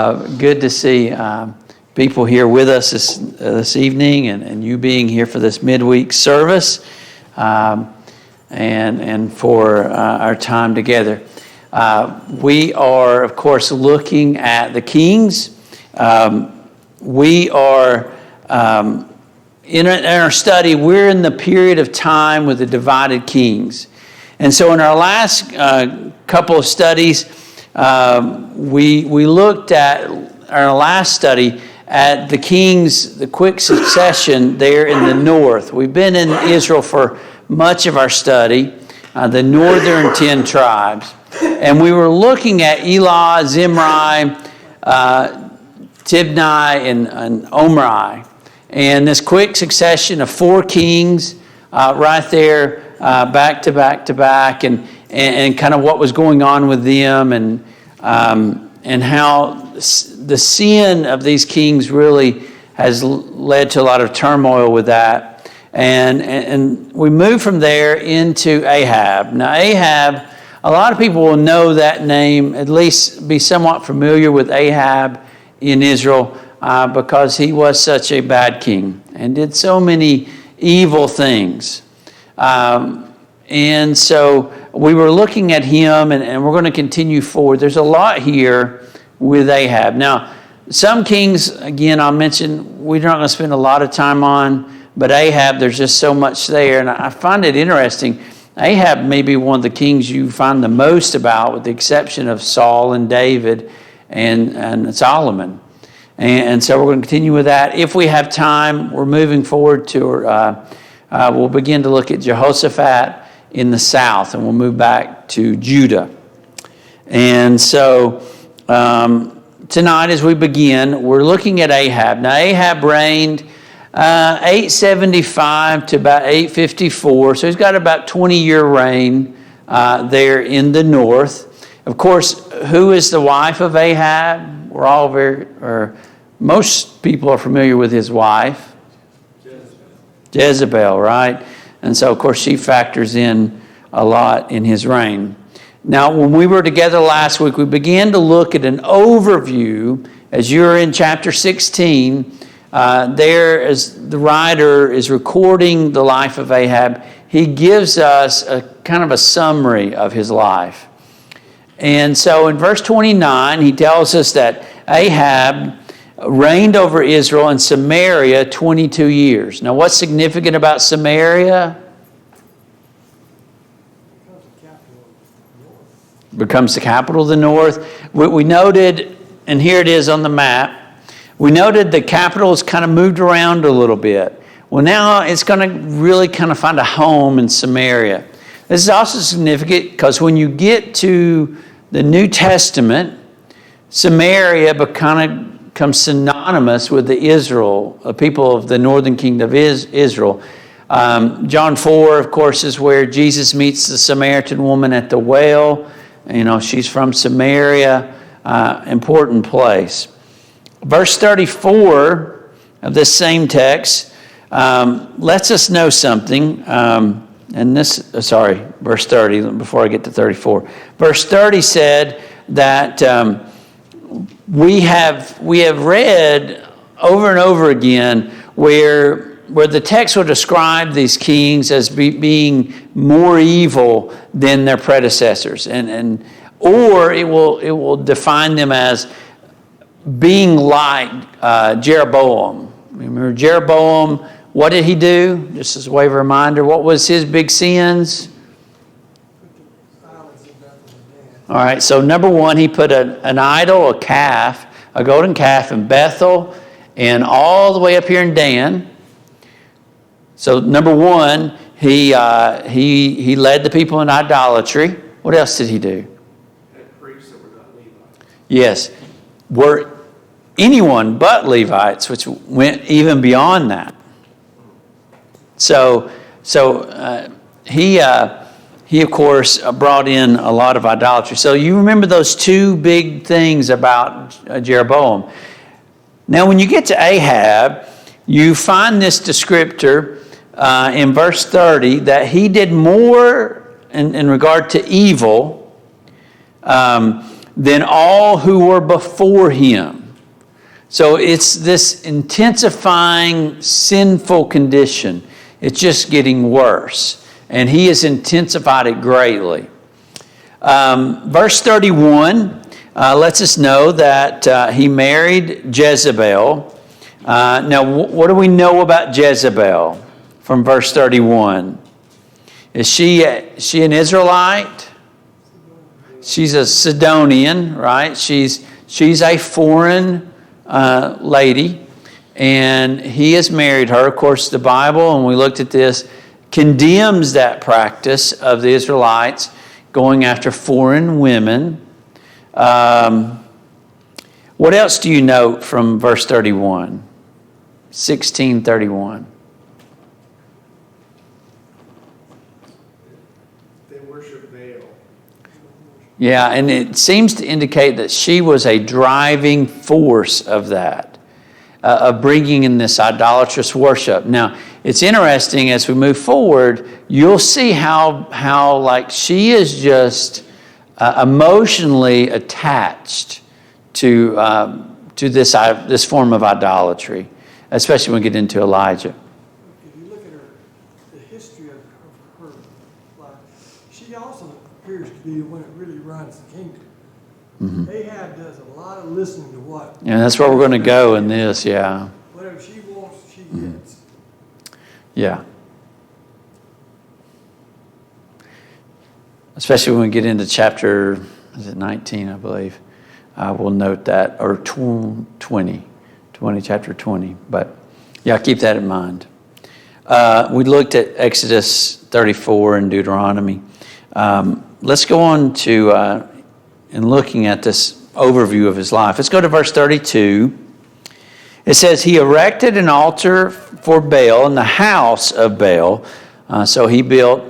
Good to see people here with us this evening, and you being here for this midweek service, and for our time together. We are, of course, looking at the Kings. We are in our study. We're in the period of time with the divided kings, and so in our last couple of studies. We looked at our last study at the kings, the quick succession there in the north. We've been in Israel for much of our study, the northern 10 tribes. And we were looking at Elah, Zimri, Tibni, and Omri. And this quick succession of 4 kings right there, back to back to back, and kind of what was going on with them, and how the sin of these kings really has led to a lot of turmoil with that. And we move from there into Ahab. Now, Ahab, a lot of people will know that name, at least be somewhat familiar with Ahab in Israel, because he was such a bad king and did so many evil things. And so we were looking at him, and we're going to continue forward. There's a lot here with Ahab. Now, some kings, again, I'll mention, we're not going to spend a lot of time on, but Ahab, there's just so much there. And I find it interesting. Ahab may be one of the kings you find the most about, with the exception of Saul and David and Solomon. And so we're going to continue with that. If we have time, we're moving forward to, we'll begin to look at Jehoshaphat in the south, and we'll move back to Judah. And so tonight as we begin, we're looking at Ahab. Now, Ahab reigned 875 to about 854, so he's got about 20-year reign there in the north. Of course, who is the wife of Ahab? We're all most people are familiar with his wife. Jezebel, right? And so, of course, she factors in a lot in his reign. Now, when we were together last week, we began to look at an overview. As you're in chapter 16, there, as the writer is recording the life of Ahab, he gives us a kind of a summary of his life. And so in verse 29, he tells us that Ahab reigned over Israel and Samaria 22 years. Now, what's significant about Samaria? Becomes the capital of the north. We noted, and here it is on the map, we noted the capital has kind of moved around a little bit. Well, now it's going to really kind of find a home in Samaria. This is also significant because when you get to the New Testament, Samaria becomes synonymous with the people of the northern kingdom of Israel. John 4, of course, is where Jesus meets the Samaritan woman at the well. You know, she's from Samaria, important place. Verse 34 of this same text lets us know something. Verse 30, before I get to 34. Verse 30 said that we have read over and over again where the text will describe these kings as being more evil than their predecessors, or it will define them as being like Jeroboam. Remember Jeroboam? What did he do? Just as a way of a reminder, what was his big sins? All right, so number one, he put an idol, a golden calf in Bethel, and all the way up here in Dan. So number one, he led the people in idolatry. What else did he do? Had priests that were not Levites. Yes, were anyone but Levites, which went even beyond that. So he of course brought in a lot of idolatry. So you remember those two big things about Jeroboam. Now, when you get to Ahab, you find this descriptor in verse 30 that he did more in regard to evil than all who were before him. So it's this intensifying sinful condition. It's just getting worse. And he has intensified it greatly. Verse 31 lets us know that he married Jezebel. Now, what do we know about Jezebel from verse 31? Is she an Israelite? She's a Sidonian, right? She's a foreign lady, and he has married her. Of course, the Bible, and we looked at this, condemns that practice of the Israelites going after foreign women. What else do you note from verse 31? 16:31. Yeah, and it seems to indicate that she was a driving force of that, of bringing in this idolatrous worship. Now, it's interesting as we move forward, you'll see how like she is just emotionally attached to this form of idolatry, especially when we get into Elijah. If you look at the history of her life, she also appears to be the one that really runs the kingdom. Mm-hmm. Ahab does a lot of listening to what. Yeah, that's where we're going to go in this, yeah. Whatever she wants, she gets. Yeah. Especially when we get into chapter, is it 19, I believe. We'll note that, or 20, chapter 20. But yeah, keep that in mind. We looked at Exodus 34 and Deuteronomy. Let's go on to, in looking at this overview of his life. Let's go to verse 32. It says, he erected an altar for Baal in the house of Baal. So he built,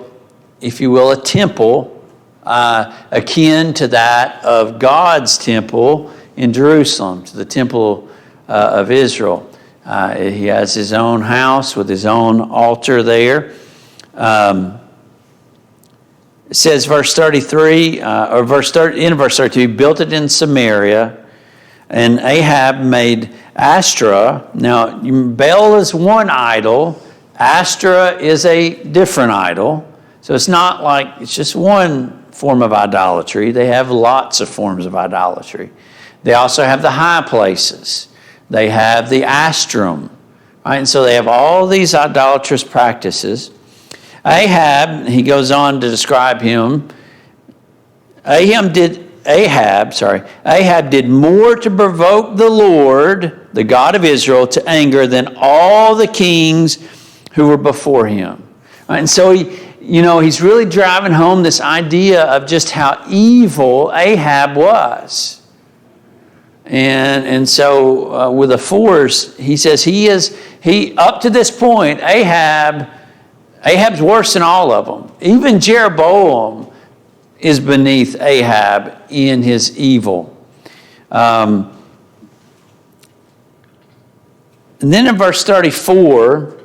if you will, a temple akin to that of God's temple in Jerusalem, to the temple of Israel. He has his own house with his own altar there. It says, verse 33, in verse 32, he built it in Samaria, and Ahab made Ashtoreth. Now, Baal is one idol. Ashtoreth is a different idol. So it's not like it's just one form of idolatry. They have lots of forms of idolatry. They also have the high places. They have the astrum. Right? And so they have all these idolatrous practices. Ahab, he goes on to describe him. Ahab did more to provoke the Lord, the God of Israel, to anger than all the kings who were before him. Right? And so he's really driving home this idea of just how evil Ahab was. And so with a force, he says he up to this point, Ahab's worse than all of them. Even Jeroboam is beneath Ahab in his evil. And then in verse 34,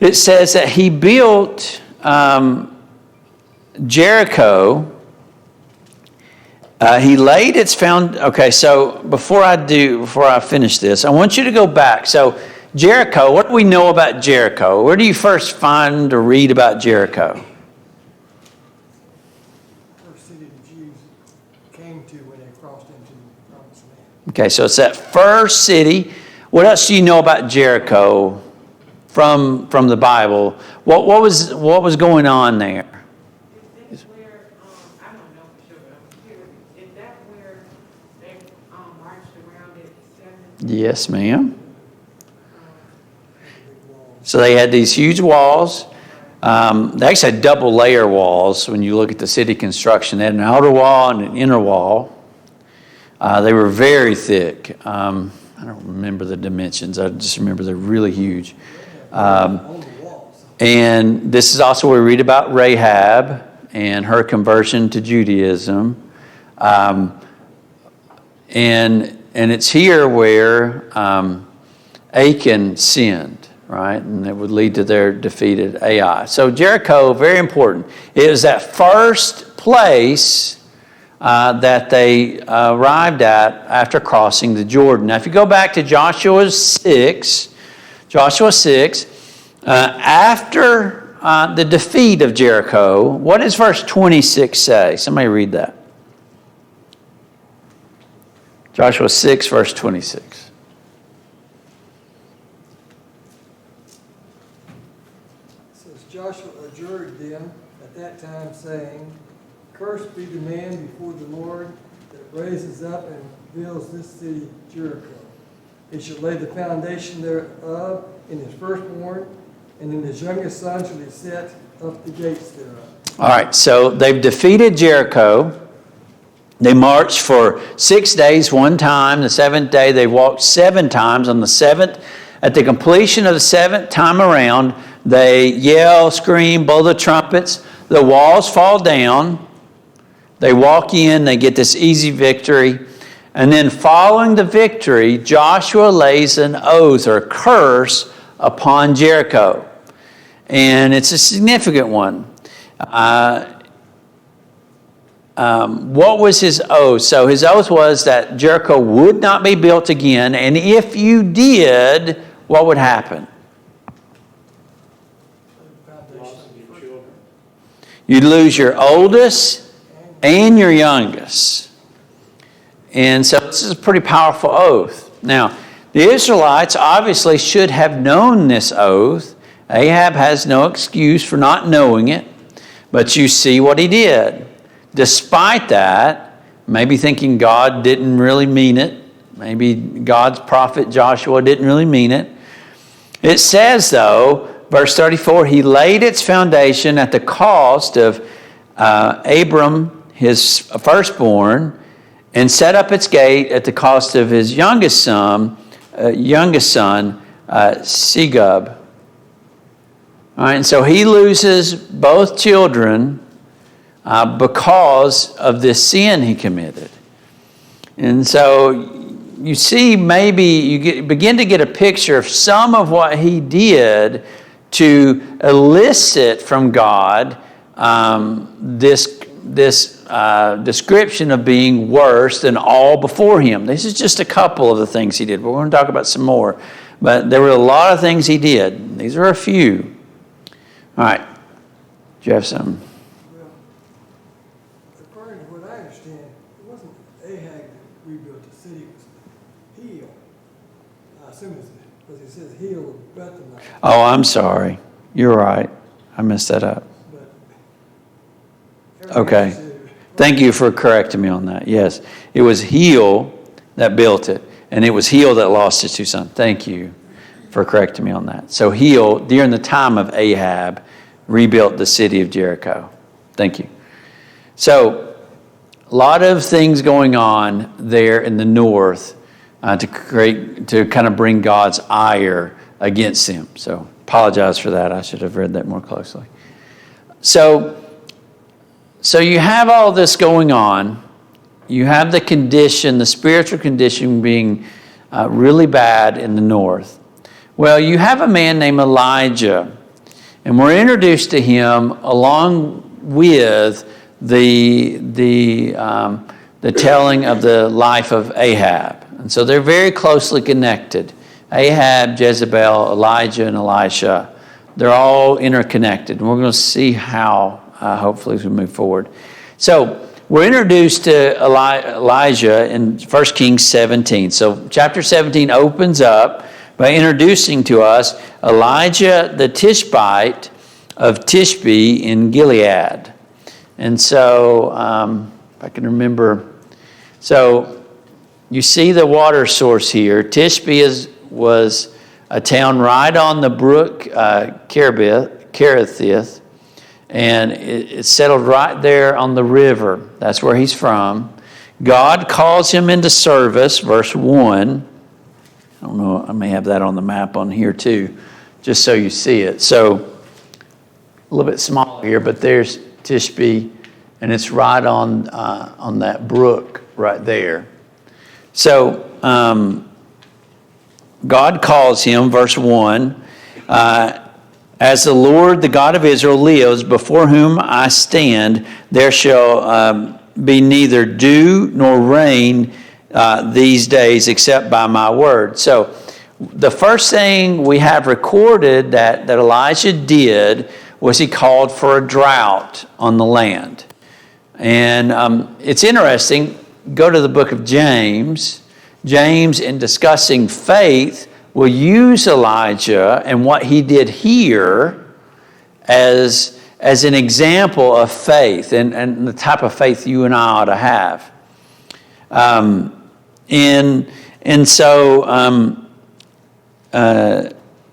it says that he built Jericho. He laid its foundation. Okay, so before I finish this, I want you to go back. So Jericho, what do we know about Jericho? Where do you first find or read about Jericho? First city the Jews came to when they crossed into the Promised Land. Okay, so it's that first city. What else do you know about Jericho from the Bible? What was going on there? Is that where, I don't know for sure, but I'm curious, is that where they marched around it 7? Yes, ma'am. So they had these huge walls. They actually had double layer walls when you look at the city construction. They had an outer wall and an inner wall. They were very thick. I don't remember the dimensions. I just remember they're really huge. And this is also where we read about Rahab and her conversion to Judaism. And it's here where Achan sinned. Right, and it would lead to their defeated Ai. So Jericho, very important. It was that first place that they arrived at after crossing the Jordan. Now, if you go back to Joshua 6, after the defeat of Jericho, what does verse 26 say? Somebody read that. Joshua 6, verse 26. It says, Joshua adjured them at that time, saying, Cursed be the man before the Lord that raises up and builds this city Jericho. He shall lay the foundation thereof in his firstborn, and in his youngest son shall he set up the gates thereof. All right, so they've defeated Jericho. They marched for 6 days one time. The seventh day they walked 7 times. On the seventh, at the completion of the 7th time around, they yell, scream, blow the trumpets. The walls fall down. They walk in. They get this easy victory. And then following the victory, Joshua lays an oath or curse upon Jericho. And it's a significant one. What was his oath? So his oath was that Jericho would not be built again, and if you did, what would happen? Loss of your children. You'd lose your oldest and your youngest. And so this is a pretty powerful oath. Now, the Israelites obviously should have known this oath. Ahab has no excuse for not knowing it, but you see what he did. Despite that, maybe thinking God didn't really mean it, maybe God's prophet Joshua didn't really mean it. It says, though, verse 34, he laid its foundation at the cost of Abram, his firstborn, and set up its gate at the cost of his youngest son, Segub. All right, and so he loses both children because of this sin he committed. And so you see, maybe you begin to get a picture of some of what he did to elicit from God this description of being worse than all before him. This is just a couple of the things he did. We're going to talk about some more. But there were a lot of things he did. These are a few. All right. Do you have some? Well, according to what I understand, it wasn't Ahab that rebuilt the city, it was Heel. I assume it's because it says Heel of Bethlehem. Oh, I'm sorry. You're right. I messed that up. But Okay. everything else is- Thank you for correcting me on that. Yes. It was Heel that built it, and it was Heel that lost his 2 sons. Thank you for correcting me on that. So Heel, during the time of Ahab, rebuilt the city of Jericho. Thank you. So, a lot of things going on there in the north to kind of bring God's ire against them. So, apologize for that. I should have read that more closely. So you have all this going on. You have the condition, the spiritual condition being really bad in the north. Well, you have a man named Elijah, and we're introduced to him along with the telling of the life of Ahab. And so they're very closely connected. Ahab, Jezebel, Elijah, and Elisha, they're all interconnected. And we're going to see how, hopefully, as we move forward. So we're introduced to Elijah in 1 Kings 17. So chapter 17 opens up by introducing to us Elijah the Tishbite of Tishbe in Gilead. And so, if I can remember, so you see the water source here. Tishbe was a town right on the brook Kerithith, and it's settled right there on the river. That's where he's from. God calls him into service, verse 1. I don't know, I may have that on the map on here too, just so you see it. So, a little bit smaller here, but there's Tishbe, and it's right on that brook right there. So, God calls him, verse 1, as the Lord, the God of Israel, lives, before whom I stand, there shall be neither dew nor rain these days except by my word. So the first thing we have recorded that Elijah did was he called for a drought on the land. And it's interesting, go to the book of James. James, in discussing faith, will use Elijah and what he did here as an example of faith and the type of faith you and I ought to have.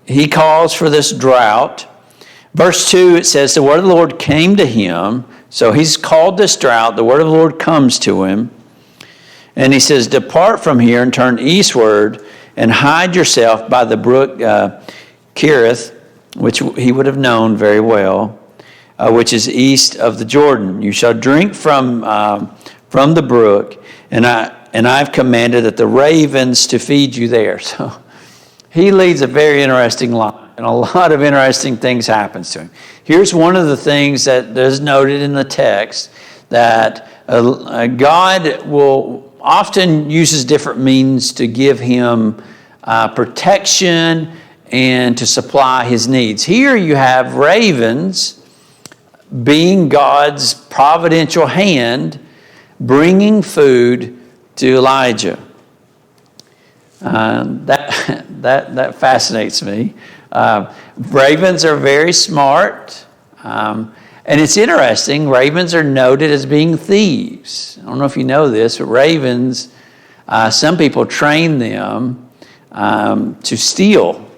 He calls for this drought. Verse 2, it says, the word of the Lord came to him. So he's called this drought. The word of the Lord comes to him. And he says, depart from here and turn eastward and hide yourself by the brook Kerith, which he would have known very well, which is east of the Jordan. You shall drink from the brook, and I've commanded that the ravens to feed you there. So he leads a very interesting life, and a lot of interesting things happens to him. Here's one of the things that is noted in the text, that God will often uses different means to give him protection and to supply his needs. Here you have ravens being God's providential hand, bringing food to Elijah. That fascinates me. Ravens are very smart, and it's interesting. Ravens are noted as being thieves. I don't know if you know this, but ravens, some people train them to steal,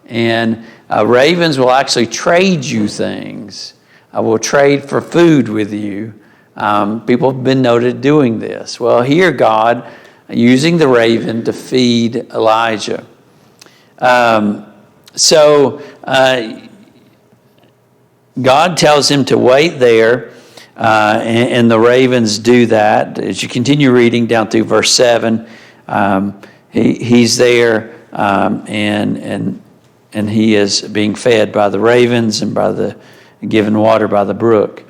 and ravens will actually trade you things. Will trade for food with you. People have been noted doing this. Well, here God using the raven to feed Elijah. God tells him to wait there, and the ravens do that. As you continue reading down through verse 7, he's there, and he is being fed by the ravens and by the given water by the brook.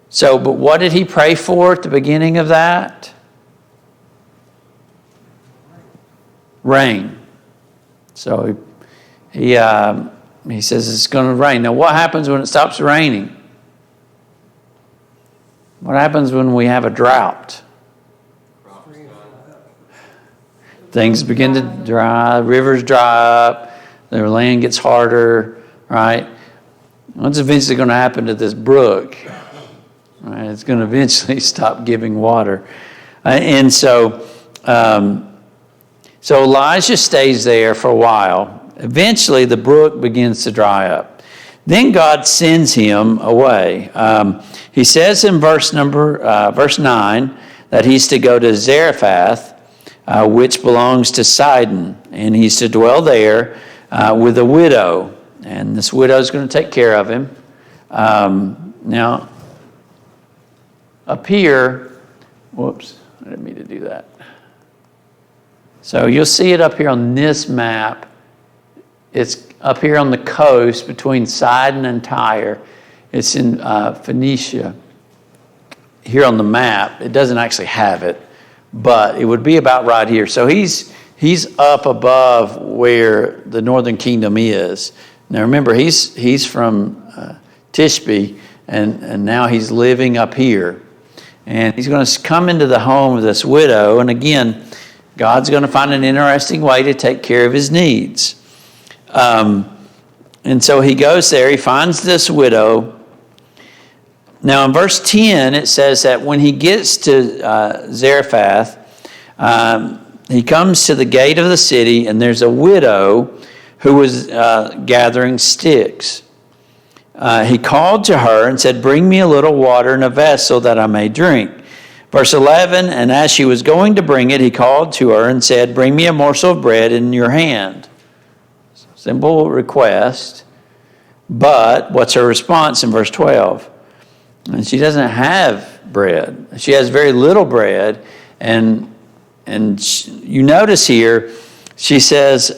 So, but what did he pray for at the beginning of that? Rain. So he says it's going to rain. Now, what happens when it stops raining? What happens when we have a drought? Things begin to dry, rivers dry up, the land gets harder, right? What's eventually going to happen to this brook? Right? It's going to eventually stop giving water. So Elijah stays there for a while. Eventually, the brook begins to dry up. Then God sends him away. He says in verse 9 that he's to go to Zarephath, which belongs to Sidon, and he's to dwell there with a widow. And this widow is going to take care of him. Now, up here, whoops, I didn't mean to do that. So you'll see it up here on this map. It's up here on the coast between Sidon and Tyre. It's in Phoenicia. Here on the map, it doesn't actually have it, but it would be about right here. So he's up above where the northern kingdom is. Now remember, he's from Tishbe, and now he's living up here. And he's going to come into the home of this widow, and again, God's going to find an interesting way to take care of his needs. And so he goes there, he finds this widow. Now in verse 10, it says that when he gets to Zarephath, he comes to the gate of the city, and there's a widow who was gathering sticks. He called to her and said, "Bring me a little water in a vessel that I may drink." Verse 11, and as she was going to bring it, he called to her and said, "Bring me a morsel of bread in your hand." Simple request, but what's her response in verse 12? And she doesn't have bread. She has very little bread, and you notice here, she says,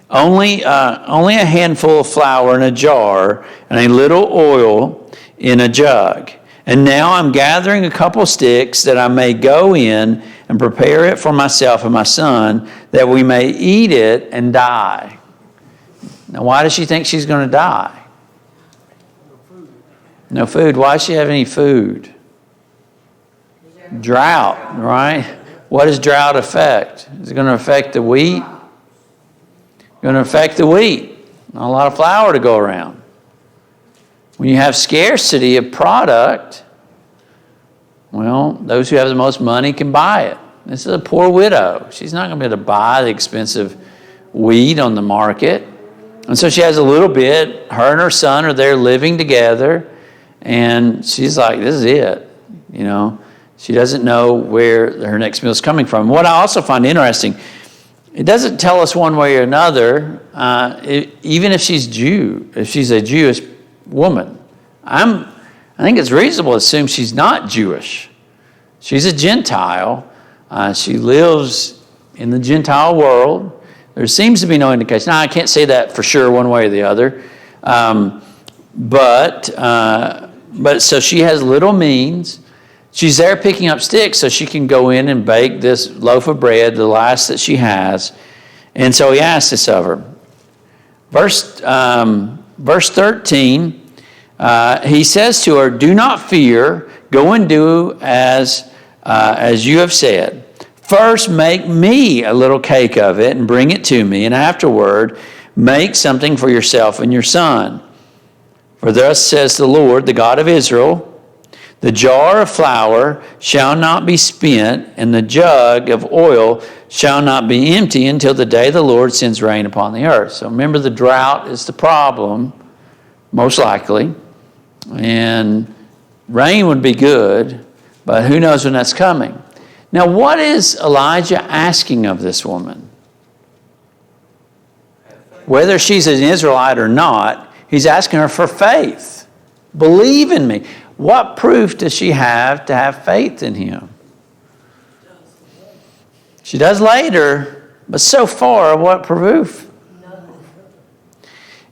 only a handful of flour in a jar and a little oil in a jug. And now I'm gathering a couple sticks that I may go in and prepare it for myself and my son, that we may eat it and die. Now, why does she think she's going to die? No food. Why does she have any food? Drought, right? What does drought affect? Is it going to affect the wheat? Going to affect the wheat. Not a lot of flour to go around. When you have scarcity of product, well, those who have the most money can buy it. This is a poor widow. She's not going to be able to buy the expensive wheat on the market. And so she has a little bit. Her and her son are there living together. And she's like, this is it. You know, she doesn't know where her next meal is coming from. What I also find interesting, it doesn't tell us one way or another, even if she's a Jewish woman. I think it's reasonable to assume she's not Jewish. She's a Gentile. She lives in the Gentile world. There seems to be no indication. Now, I can't say that for sure one way or the other. But so she has little means. She's there picking up sticks so she can go in and bake this loaf of bread, the last that she has. And so he asks this of her. Verse 13, he says to her, do not fear. Go and do as you have said. First, make me a little cake of it and bring it to me. And afterward, make something for yourself and your son. For thus says the Lord, the God of Israel, the jar of flour shall not be spent, and the jug of oil shall not be empty until the day the Lord sends rain upon the earth. So remember, the drought is the problem, most likely. And rain would be good, but who knows when that's coming. Now, what is Elijah asking of this woman? Whether she's an Israelite or not, he's asking her for faith. Believe in me. What proof does she have to have faith in him? She does later, but so far, what proof?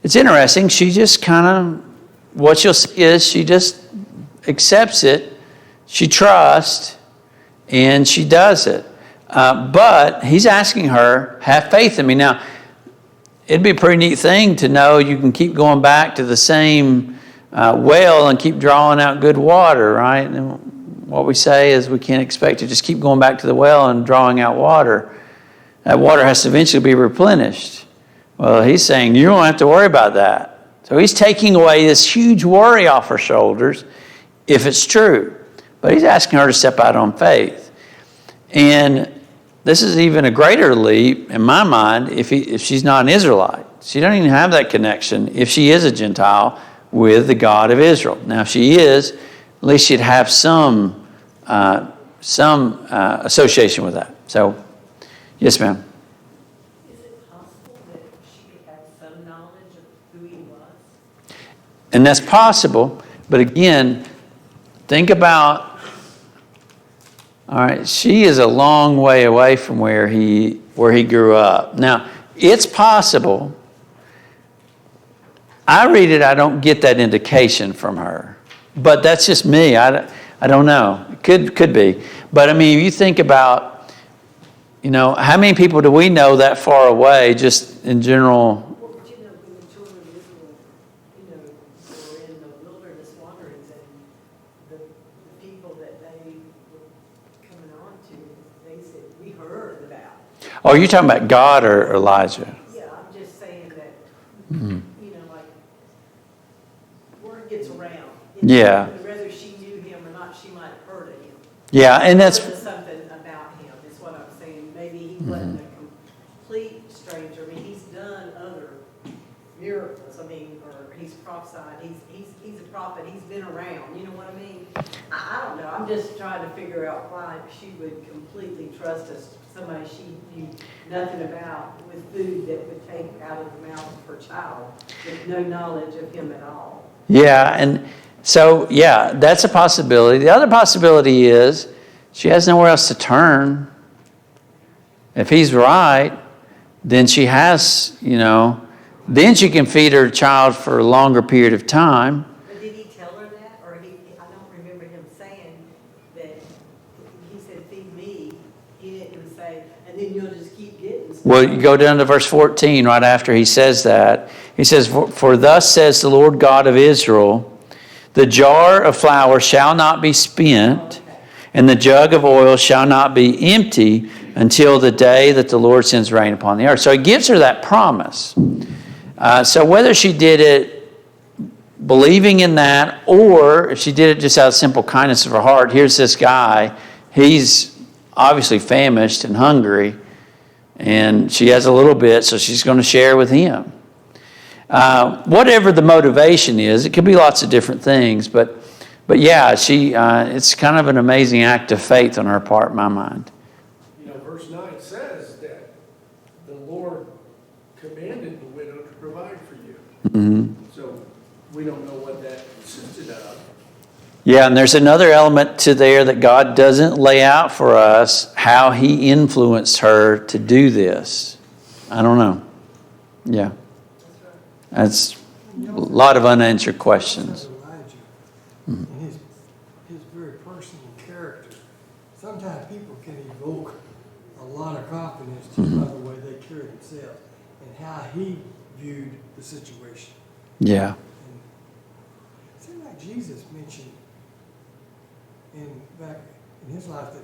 It's interesting. She just kind of, what you'll see is she just accepts it. She trusts, and she does it. But he's asking her, have faith in me. Now, it'd be a pretty neat thing to know you can keep going back to the same well and keep drawing out good water, right? And what we say is we can't expect to just keep going back to the well and drawing out water. That water has to eventually be replenished. Well, he's saying you don't have to worry about that. So he's taking away this huge worry off her shoulders if it's true. But he's asking her to step out on faith. And this is even a greater leap in my mind if she's not an Israelite. She doesn't even have that connection if she is a Gentile with the God of Israel. Now, if she is, at least she'd have some association with that. So, yes, ma'am. Is it possible that she could have some knowledge of who he was? And that's possible, but again, think about, all right, she is a long way away from where he grew up. Now, it's possible. I read it, I don't get that indication from her. But that's just me. I don't know. It could be. But I mean, you think about, how many people do we know that far away just in general? Well, but when the children of Israel, were in the wilderness wanderings, and the people that they were coming on to, they said, we heard about. Oh, you're talking about God or Elijah? Yeah, I'm just saying that, Mm-hmm. like, word gets around. Yeah. Whether she knew him or not, she might have heard of him. Yeah, and that's... There was something about him, is what I'm saying. Maybe he wasn't a complete stranger. I mean, he's done other miracles. I mean, or he's prophesied. He's a prophet. He's been around. You know what I mean? I don't know. I'm just trying to figure out why she would completely trust us, somebody she knew nothing about, with food that would take out of the mouth of her child, with no knowledge of him at all. Yeah, and so, yeah, that's a possibility. The other possibility is she has nowhere else to turn. If he's right, then she has, then she can feed her child for a longer period of time. But did he tell her that? Or I don't remember him And then you'll just keep getting stuff. Well, you go down to verse 14, right after he says that. He says, for thus says the Lord God of Israel, the jar of flour shall not be spent, and the jug of oil shall not be empty until the day that the Lord sends rain upon the earth. So he gives her that promise. So whether she did it believing in that, or if she did it just out of simple kindness of her heart, here's this guy, he's obviously famished and hungry, and she has a little bit, so she's going to share with him. Whatever the motivation is, it could be lots of different things, but yeah, it's kind of an amazing act of faith on her part, in my mind. You know, verse 9 says that the Lord commanded the widow to provide for you. Mm-hmm. So we don't know what that consisted of. Yeah, and there's another element to there that God doesn't lay out for us, how he influenced her to do this. I don't know. Yeah. That's a lot of unanswered questions. Elijah and his very personal character. Sometimes people can evoke a lot of confidence just by the way they carry themselves and how he viewed the situation. Yeah. And it seemed like Jesus mentioned back in his life that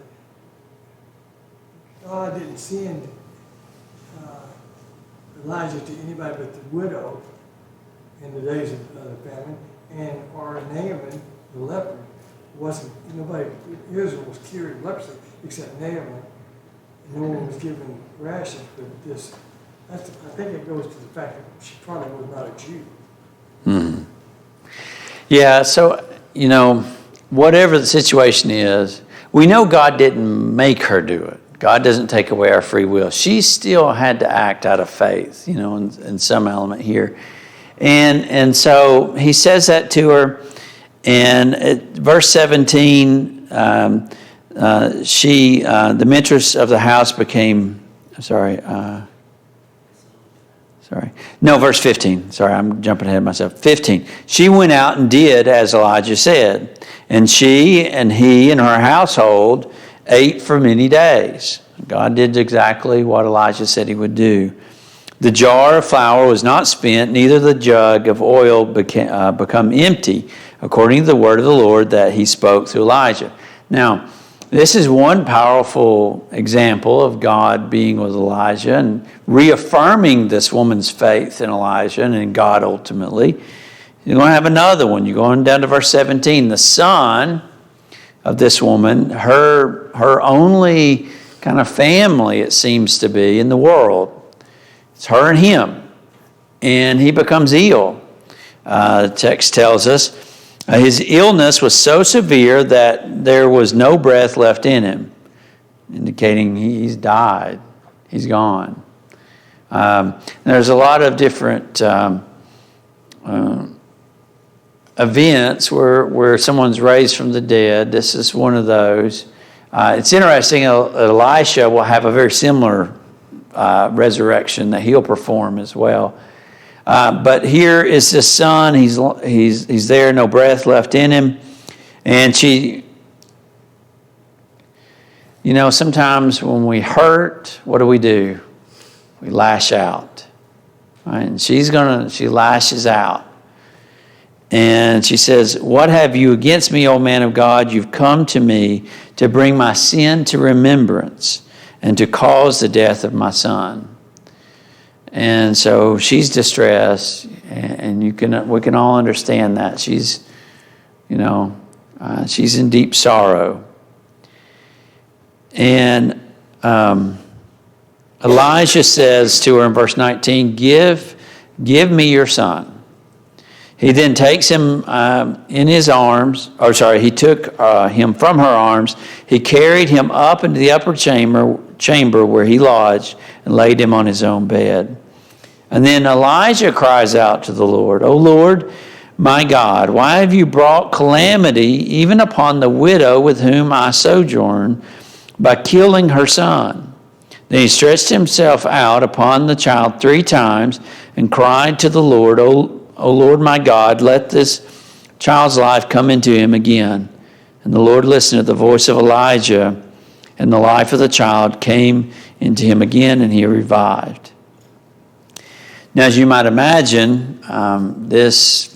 God didn't send Elijah to anybody but the widow in the days of the famine, and or Naaman, the leper, wasn't, nobody, Israel was cured of leprosy except Naaman, and no one was given rations, but this, I think it goes to the fact that she probably was not a Jew. Hmm. Yeah, so, whatever the situation is, we know God didn't make her do it. God doesn't take away our free will. She still had to act out of faith, in some element here. And so he says that to her. And at verse 17, the mistress of the house became, verse 15. Sorry, I'm jumping ahead of myself. 15. She went out and did as Elijah said. And she and he and her household ate for many days. God did exactly what Elijah said he would do. The jar of flour was not spent, neither the jug of oil become empty, according to the word of the Lord that he spoke through Elijah. Now, this is one powerful example of God being with Elijah and reaffirming this woman's faith in Elijah and in God ultimately. You're going to have another one. You're going down to verse 17. The son of this woman, her only kind of family, it seems to be, in the world, it's her and him. And he becomes ill. The text tells us his illness was so severe that there was no breath left in him, indicating he's died. He's gone. There's a lot of different events where someone's raised from the dead. This is one of those. It's interesting, Elisha will have a very similar resurrection that he'll perform as well. But here is this son. He's there, no breath left in him. And she, sometimes when we hurt, what do? We lash out. Right? And she lashes out. And she says, "What have you against me, O man of God? You've come to me to bring my sin to remembrance and to cause the death of my son." And so she's distressed, and we can all understand that. She's in deep sorrow. And Elijah says to her in verse 19, give me your son. He then takes him in his arms, he took him from her arms. He carried him up into the upper chamber where he lodged and laid him on his own bed. And then Elijah cries out to the Lord, "O Lord, my God, why have you brought calamity even upon the widow with whom I sojourn by killing her son?" Then he stretched himself out upon the child 3 times and cried to the Lord, O Lord my God, let this child's life come into him again. And the Lord listened to the voice of Elijah, and the life of the child came into him again, and he revived. Now, as you might imagine, this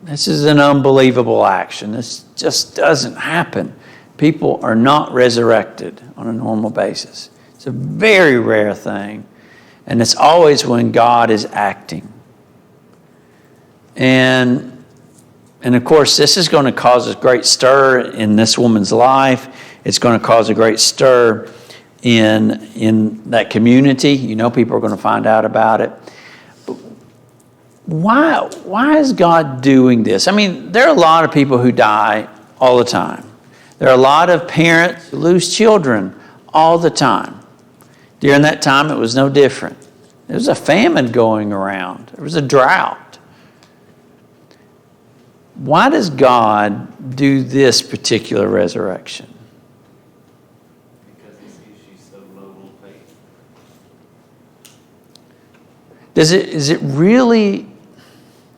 is an unbelievable action. This just doesn't happen. People are not resurrected on a normal basis. It's a very rare thing, and it's always when God is acting. And of course, this is going to cause a great stir in this woman's life. It's going to cause a great stir in that community. You know, people are going to find out about it. But why is God doing this? I mean, there are a lot of people who die all the time. There are a lot of parents who lose children all the time. During that time, it was no different. There was a famine going around. There was a drought. Why does God do this particular resurrection? Because he sees she's so lowly faith. Is it really,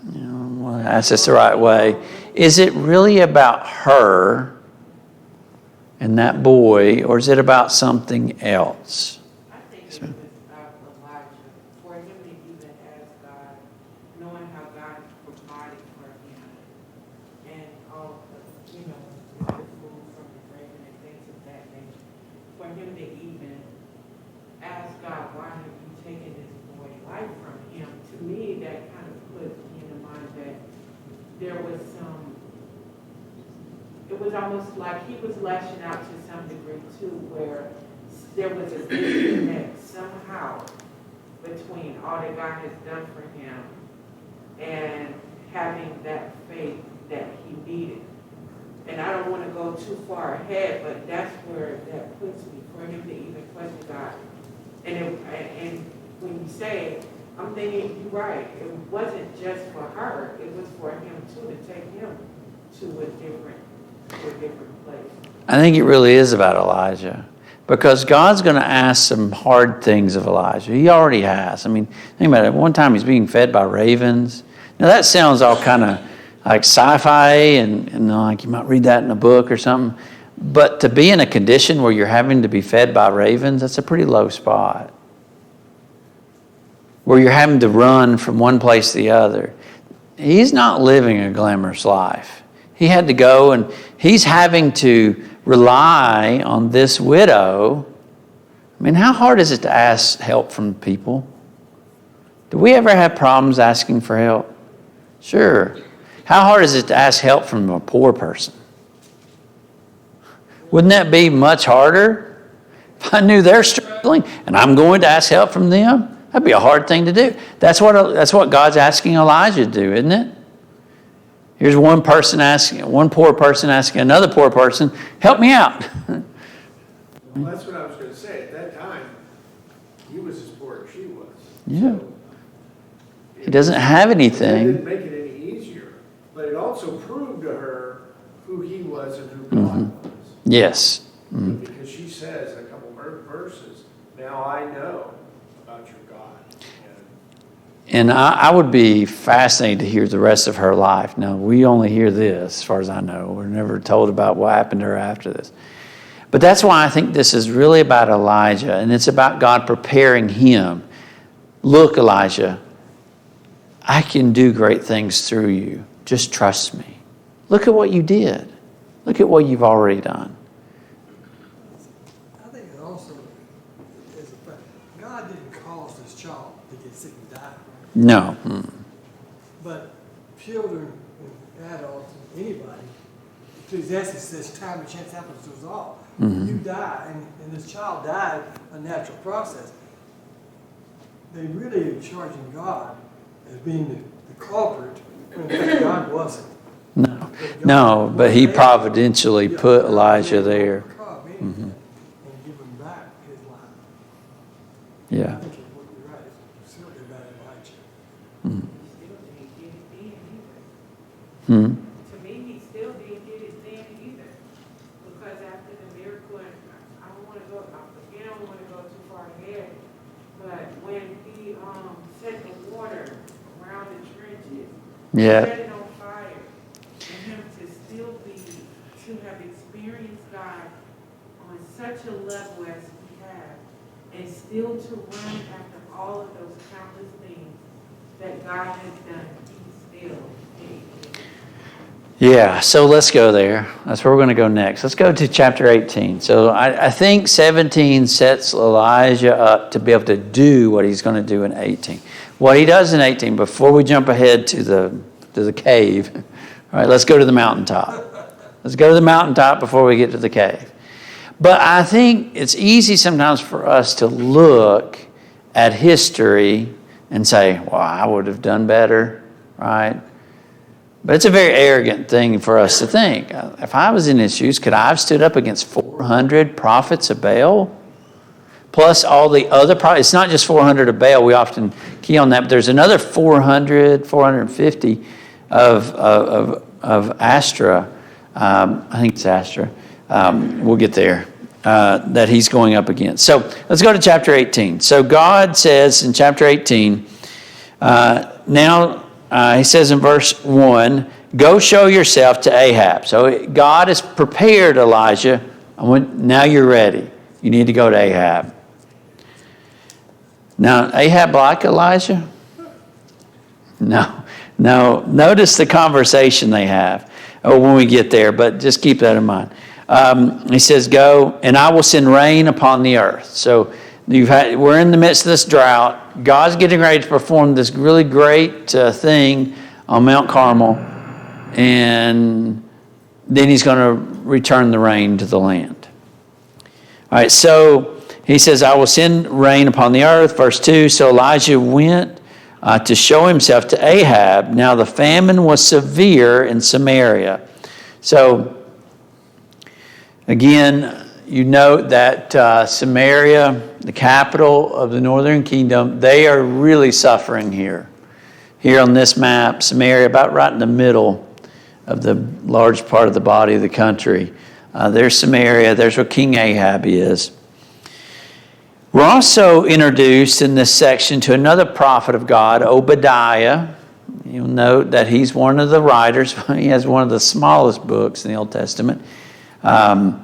well, ask this the right way, is it really about her and that boy, or is it about something else? I think it was Elijah, for him to even ask God, knowing how God provided for him, and all the, the food from the raven and things of that nature, for him to even ask God, why have you taken this boy's life from him? To me, that kind of put me in the mind that there was it was almost like he was lashing out to some degree too, where there was a disconnect somehow between all that God has done for him and having that faith that he needed. And I don't want to go too far ahead, but that's where that puts me, for him to even question God. And when you say it, I'm thinking, you're right, it wasn't just for her, it was for him too, to take him to a different place. I think it really is about Elijah, because God's going to ask some hard things of Elijah. He already has. I mean, think about it. One time he's being fed by ravens. Now that sounds all kind of like sci-fi and like you might read that in a book or something. But to be in a condition where you're having to be fed by ravens, that's a pretty low spot. Where you're having to run from one place to the other. He's not living a glamorous life. He had to go, and he's having to rely on this widow. I mean, how hard is it to ask help from people? Do we ever have problems asking for help? Sure. How hard is it to ask help from a poor person? Wouldn't that be much harder? If I knew they're struggling and I'm going to ask help from them, that'd be a hard thing to do. That's what God's asking Elijah to do, isn't it? Here's one poor person asking another poor person, help me out. Well, that's what I was going to say. At that time, he was as poor as she was. Yeah. He doesn't have It anything. didn't make it any easier, but it also proved to her who he was and who God was. Yes. Mm-hmm. Because she says a couple verses, now I know about your God. And I would be fascinated to hear the rest of her life. Now, we only hear this, as far as I know. We're never told about what happened to her after this. But that's why I think this is really about Elijah, and it's about God preparing him. Look, Elijah, I can do great things through you. Just trust me. Look at what you did. Look at what you've already done. I think it also is a fact, God didn't cause this child to get sick and die, right? No. Mm. But children and adults and anybody, Ecclesiastes says time and chance happens to us all. When you die, and this child died a natural process, they really are charging God as being the culprit, when in fact God wasn't. No, but he providentially put Elijah there. And give him back his life. Yeah. I think you're right. It's certainly about Elijah. Mm. He still didn't get it then either. Hmm. To me, he still didn't get it then either. Because after the miracle, and I don't want to go, again, I don't want to go too far ahead, but when he set the water around the trenches, Yeah. set it on fire, and him to still be, to have experienced God on such a still to run after all of those countless things that God has done, He still is. Yeah, so let's go there. That's where we're going to go next. Let's go to chapter 18. So I think 17 sets Elijah up to be able to do what he's going to do in 18. What he does in 18, before we jump ahead to the cave, all right, let's go to the mountaintop. Let's go to the mountaintop before we get to the cave. But I think it's easy sometimes for us to look at history and say, well, I would have done better, right? But it's a very arrogant thing for us to think. If I was in his shoes, could I have stood up against 400 prophets of Baal? Plus all the other prophets. It's not just 400 of Baal. We often key on that. But there's another 450 of Astra. I think it's Astra. We'll get there. That he's going up against. So let's go to chapter 18. So God says in chapter 18, he says in verse 1, go show yourself to Ahab. So God has prepared Elijah. Now you're ready. You need to go to Ahab. Now, Ahab like Elijah? No. Notice the conversation they have when we get there, but just keep that in mind. He says, go, and I will send rain upon the earth. So we're in the midst of this drought. God's getting ready to perform this really great thing on Mount Carmel, and then he's going to return the rain to the land. All right, so he says, I will send rain upon the earth. Verse 2, so Elijah went to show himself to Ahab. Now the famine was severe in Samaria. So, again, you note that Samaria, the capital of the northern kingdom, they are really suffering here. Here on this map, Samaria, about right in the middle of the large part of the body of the country. There's Samaria. There's where King Ahab is. We're also introduced in this section to another prophet of God, Obadiah. You'll note that he's one of the writers. He has one of the smallest books in the Old Testament. I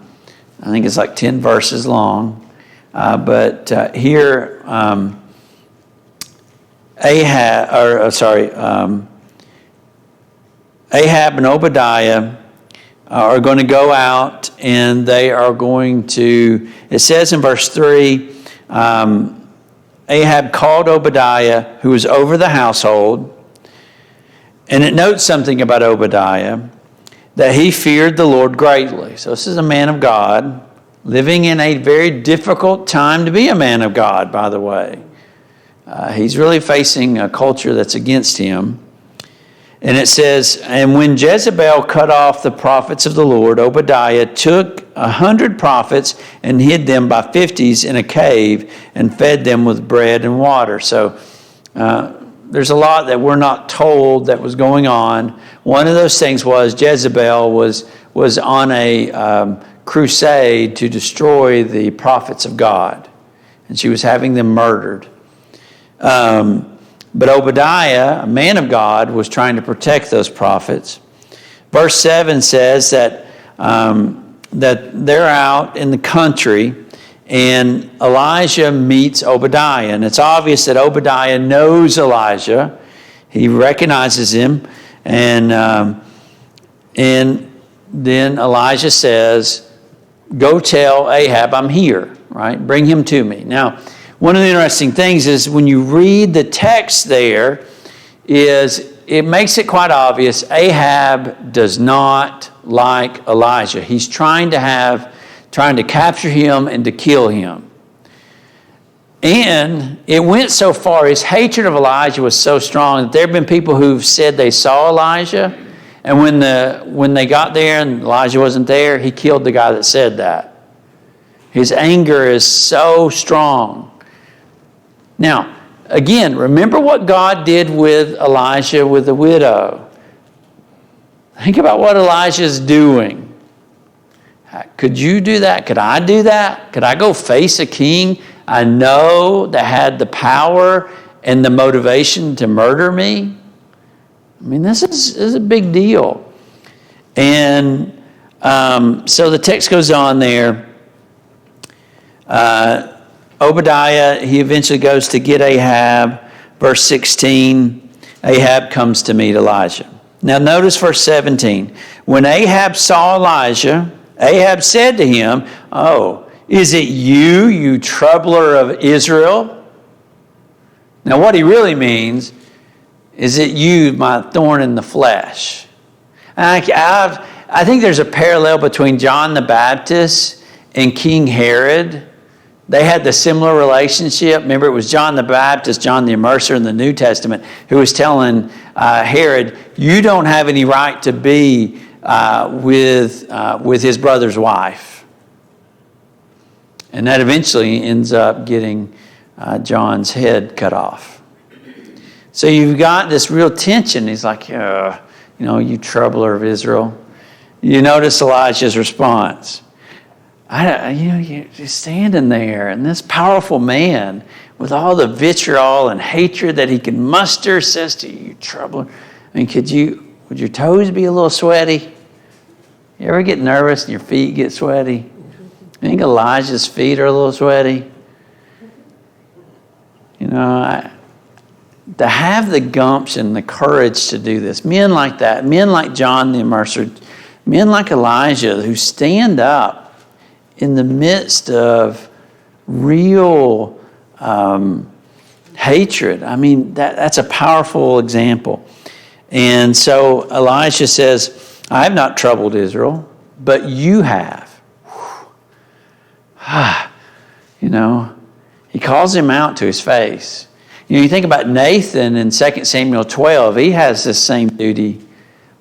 think it's like 10 verses long. Here, Ahab and Obadiah are going to go out, and they are going to, it says in verse 3, Ahab called Obadiah, who was over the household, and it notes something about Obadiah, that he feared the Lord greatly. So this is a man of God, living in a very difficult time to be a man of God, by the way. He's really facing a culture that's against him. And it says, and when Jezebel cut off the prophets of the Lord, Obadiah took 100 prophets and hid them by 50s in a cave and fed them with bread and water. So there's a lot that we're not told that was going on. One of those things was Jezebel was on a crusade to destroy the prophets of God. And she was having them murdered. But Obadiah, a man of God, was trying to protect those prophets. Verse 7 says that they're out in the country, and Elijah meets Obadiah. And it's obvious that Obadiah knows Elijah. He recognizes him. And then Elijah says, go tell Ahab I'm here, right? Bring him to me. Now, one of the interesting things is when you read the text there, is it makes it quite obvious Ahab does not like Elijah. He's trying to capture him and to kill him. And it went so far, his hatred of Elijah was so strong that there have been people who've said they saw Elijah, and when they got there and Elijah wasn't there, he killed the guy that said that. His anger is so strong. Now, again, remember what God did with Elijah with the widow. Think about what Elijah's doing. Could you do that? Could I do that? Could I go face a king I know that had the power and the motivation to murder me? I mean, this is a big deal. And so the text goes on there. Obadiah, he eventually goes to get Ahab. Verse 16, Ahab comes to meet Elijah. Now notice verse 17. When Ahab saw Elijah, Ahab said to him, "Oh, is it you, you troubler of Israel?" Now what he really means is it you, my thorn in the flesh. And I think there's a parallel between John the Baptist and King Herod. They had the similar relationship. Remember, it was John the Baptist, John the Immerser in the New Testament, who was telling Herod, "You don't have any right to be with his brother's wife." And that eventually ends up getting John's head cut off. So you've got this real tension. He's like, you troubler of Israel. You notice Elijah's response. You're standing there, and this powerful man with all the vitriol and hatred that he can muster says to you, troubler. I mean, would your toes be a little sweaty? You ever get nervous and your feet get sweaty? I think Elijah's feet are a little sweaty. To have the gumption, the courage to do this, men like that, men like John the Immerser, men like Elijah who stand up in the midst of real hatred. I mean, that's a powerful example. And so Elijah says, "I have not troubled Israel, but you have." He calls him out to his face. You think about Nathan in 2 Samuel 12, he has this same duty,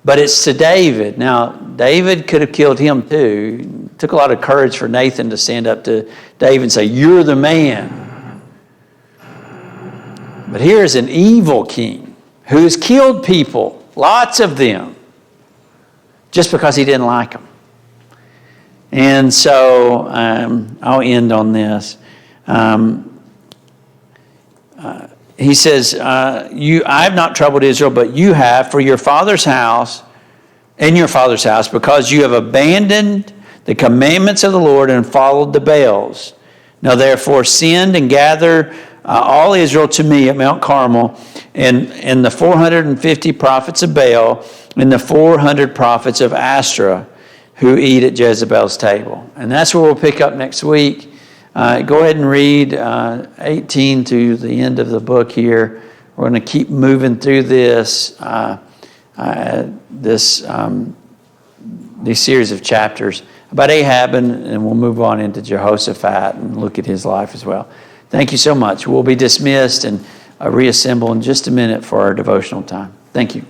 but it's to David. Now, David could have killed him too. It took a lot of courage for Nathan to stand up to David and say, "You're the man." But here's an evil king who's killed people, lots of them, just because he didn't like them. And so I'll end on this. He says, I have not troubled Israel, but you have, for your father's house and your father's house, because you have abandoned the commandments of the Lord and followed the Baals. Now therefore send and gather all Israel to me at Mount Carmel, and the 450 prophets of Baal and the 400 prophets of Asherah who eat at Jezebel's table. And that's where we'll pick up next week. Go ahead and read 18 to the end of the book here. We're going to keep moving through this series of chapters about Ahab, and we'll move on into Jehoshaphat and look at his life as well. Thank you so much. We'll be dismissed and reassemble in just a minute for our devotional time. Thank you.